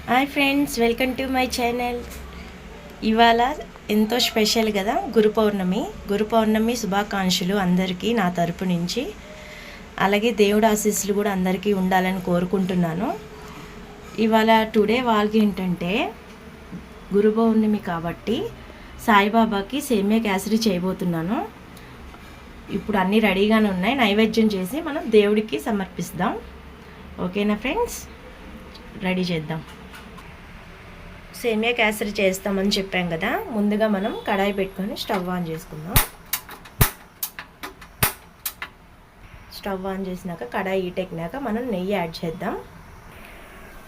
Hi friends, welcome to my channel. ఇవాళ ఎంతో special కదా, గురు పౌర్ణమి శుభాకాంక్షలు అందరికీ నా తరపు నుంచి. అలాగే దేవుడు ఆశీస్సులు కూడా అందరికీ ఉండాలని కోరుకుంటున్నాను. ఇవాళ టుడే వాళ్ళకి ఏంటంటే గురు పౌర్ణమి కాబట్టి సాయిబాబాకి సేమియా కేసరి చేయబోతున్నాను. ఇప్పుడు అన్నీ రెడీగానే ఉన్నాయి. నైవేద్యం చేసి మనం దేవుడికి సమర్పిస్తాం. ఓకేనా ఫ్రెండ్స్, రెడీ చేద్దాం. సేమియా కేసరి చేస్తామని చెప్పాం కదా, ముందుగా మనం కడాయి పెట్టుకొని స్టవ్ ఆన్ చేసుకుందాం. స్టవ్ ఆన్ చేసినాక కడాయి హీటెక్కినాక మనం నెయ్యి యాడ్ చేద్దాం.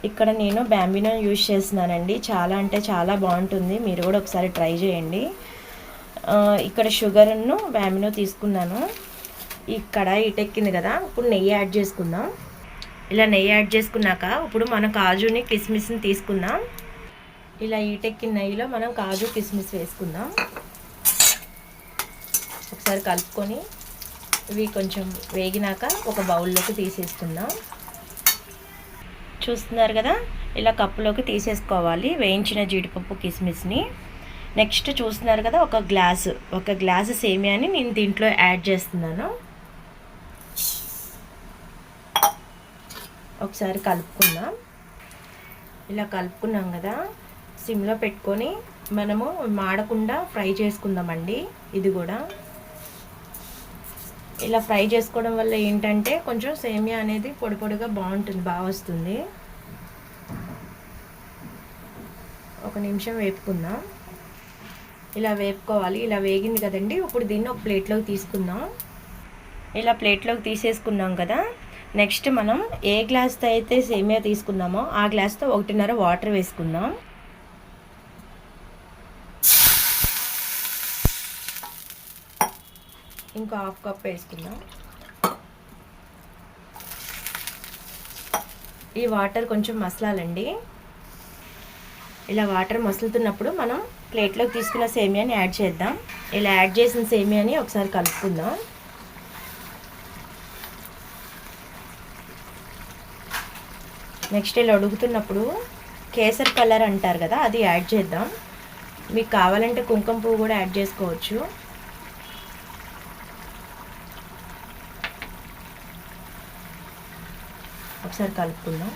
ఇక్కడ నేను బ్యాంబినో యూజ్ చేస్తున్నానండి. చాలా అంటే చాలా బాగుంటుంది, మీరు కూడా ఒకసారి ట్రై చేయండి. ఇక్కడ షుగర్ను బ్యాంబినో తీసుకున్నాను. ఈ కడాయి హీటెక్కింది కదా, ఇప్పుడు నెయ్యి యాడ్ చేసుకుందాం. ఇలా నెయ్యి యాడ్ చేసుకున్నాక ఇప్పుడు మనం కాజుని కిస్మిస్ని తీసుకుందాం. ఇలా ఈటెక్కిన నెయ్యిలో మనం కాజు కిస్మిస్ వేసుకుందాం. ఒకసారి కలుపుకొని ఇవి కొంచెం వేగినాక ఒక బౌల్లోకి తీసేసుకుందాం. చూస్తున్నారు కదా, ఇలా కప్పులోకి తీసేసుకోవాలి వేయించిన జీడిపప్పు కిస్మిస్ని. నెక్స్ట్ చూస్తున్నారు కదా, ఒక గ్లాసు సేమియాని నేను దీంట్లో యాడ్ చేస్తున్నాను. ఒకసారి కలుపుకుందాం. ఇలా కలుపుకున్నాం కదా, సిమ్లో పెట్టుకొని మనము మాడకుండా ఫ్రై చేసుకుందామండి. ఇది కూడా ఇలా ఫ్రై చేసుకోవడం వల్ల ఏంటంటే కొంచెం సేమియా అనేది పొడి పొడిగా బాగుంటుంది, బాగా వస్తుంది. ఒక నిమిషం వేపుకుందాం. ఇలా వేపుకోవాలి. ఇలా వేగింది కదండి, ఇప్పుడు దీన్ని ఒక ప్లేట్లోకి తీసుకుందాం. ఇలా ప్లేట్లోకి తీసేసుకున్నాం కదా, నెక్స్ట్ మనం ఏ గ్లాస్తో అయితే సేమియా తీసుకున్నామో ఆ గ్లాస్తో 1.5 వాటర్ వేసుకుందాం. ఇంకో 1/2 కప్ వేసుకుందాం. ఈ వాటర్ కొంచెం మసలాలండి. ఇలా వాటర్ మసులుతున్నప్పుడు మనం ప్లేట్లోకి తీసుకున్న సేమియాని యాడ్ చేద్దాం. ఇలా యాడ్ చేసిన సేమియాని ఒకసారి కలుపుకుందాం. నెక్స్ట్ ఇలా ఉడుకుతున్నప్పుడు కేసర్ కలర్ అంటారు కదా, అది యాడ్ చేద్దాం. మీకు కావాలంటే కుంకుమ పువ్వు కూడా యాడ్ చేసుకోవచ్చు. ఒకసారి కలుపుకుందాం.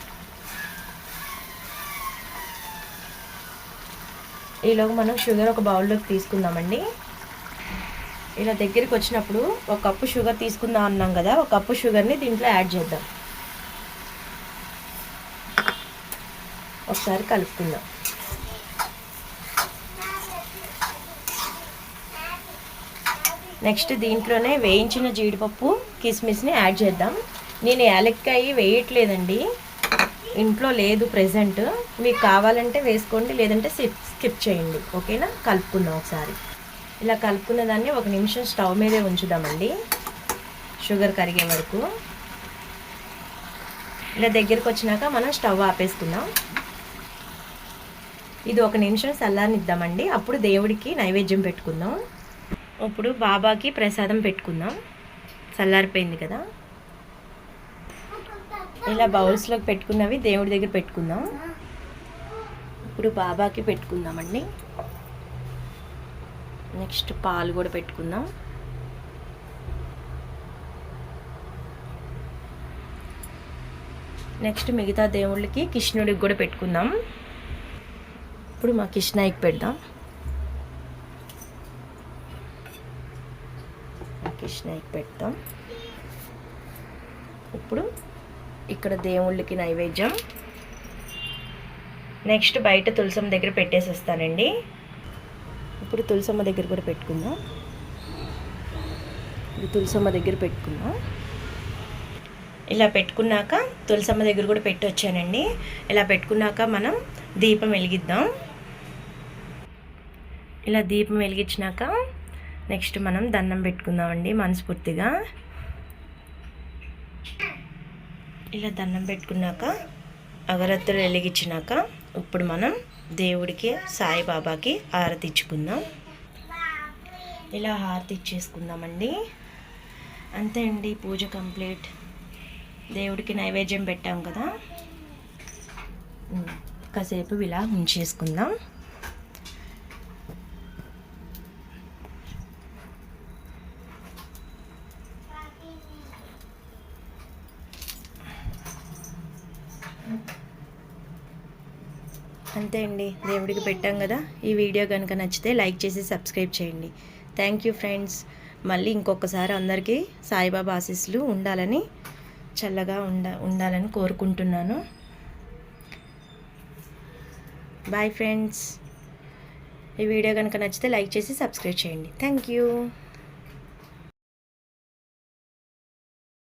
ఈలోగా మనం షుగర్ ఒక బౌల్లోకి తీసుకుందామండి. ఇలా దగ్గరికి వచ్చినప్పుడు 1 కప్పు షుగర్ తీసుకుందాం అన్నాం కదా, 1 కప్పు షుగర్ని దీంట్లో యాడ్ చేద్దాం. ఒకసారి కలుపుకుందాం. నెక్స్ట్ దీంట్లోనే వేయించిన జీడిపప్పు కిస్మిస్ని యాడ్ చేద్దాం. నేను యాలక్కాయ వేయట్లేదండి, ఇంట్లో లేదు ప్రెజెంట్. మీకు కావాలంటే వేసుకోండి, లేదంటే స్కిప్ చేయండి. ఓకేనా, కలుపుకుందాం ఒకసారి. ఇలా కలుపుకున్న దాన్ని 1 నిమిషం స్టవ్ మీదే ఉంచుదామండి, షుగర్ కరిగే వరకు. ఇలా దగ్గరికి వచ్చినాక మనం స్టవ్ ఆపేసుకుందాం. ఇది 1 నిమిషం చల్లారనిద్దామండి, అప్పుడు దేవుడికి నైవేద్యం పెట్టుకుందాం. ఇప్పుడు బాబాకి ప్రసాదం పెట్టుకుందాం. చల్లారిపోయింది కదా, ఇలా బౌల్స్లోకి పెట్టుకున్నవి దేవుడి దగ్గర పెట్టుకుందాం. ఇప్పుడు బాబాకి పెట్టుకుందామండి. నెక్స్ట్ పాలు కూడా పెట్టుకుందాం. నెక్స్ట్ మిగతా దేవుళ్ళకి కృష్ణుడికి కూడా పెట్టుకుందాం. ఇప్పుడు మా కృష్ణయ్యకి పెడదాం. కృష్ణయ్యకి పెడతాం. ఇప్పుడు ఇక్కడ దేవుళ్ళకి నైవేద్యం. నెక్స్ట్ బయట తులసమ్మ దగ్గర పెట్టేసేస్తానండి. ఇప్పుడు తులసమ్మ దగ్గర కూడా పెట్టుకుందాం. తులసమ్మ దగ్గర పెట్టుకుందాం. ఇలా పెట్టుకున్నాక తులసమ్మ దగ్గర కూడా పెట్టి వచ్చానండి. ఇలా పెట్టుకున్నాక మనం దీపం వెలిగిద్దాం. ఇలా దీపం వెలిగించినాక నెక్స్ట్ మనం దండం పెట్టుకుందామండి మనస్ఫూర్తిగా. ఇలా దండం పెట్టుకున్నాక అగరత్తులు వెలిగించినాక ఇప్పుడు మనం దేవుడికి సాయిబాబాకి హారతి ఇచ్చుకుందాం. ఇలా హారతి ఇచ్చేసుకుందామండి. అంతే అండి, పూజ కంప్లీట్. దేవుడికి నైవేద్యం పెట్టాం కదా, కాసేపు ఇలా ఉంచేసుకుందాం. అంతే అండి, దేవుడికి పెట్టాం కదా. ఈ వీడియో కనుక నచ్చితే లైక్ చేసి సబ్స్క్రైబ్ చేయండి. Thank you friends. మళ్ళీ ఇంకొకసారి అందరికీ సాయిబాబా ఆశీస్సులు ఉండాలని, చల్లగా ఉండాలని కోరుకుంటున్నాను. Bye friends. ఈ వీడియో కనుక నచ్చితే లైక్ చేసి సబ్స్క్రైబ్ చేయండి. Thank you.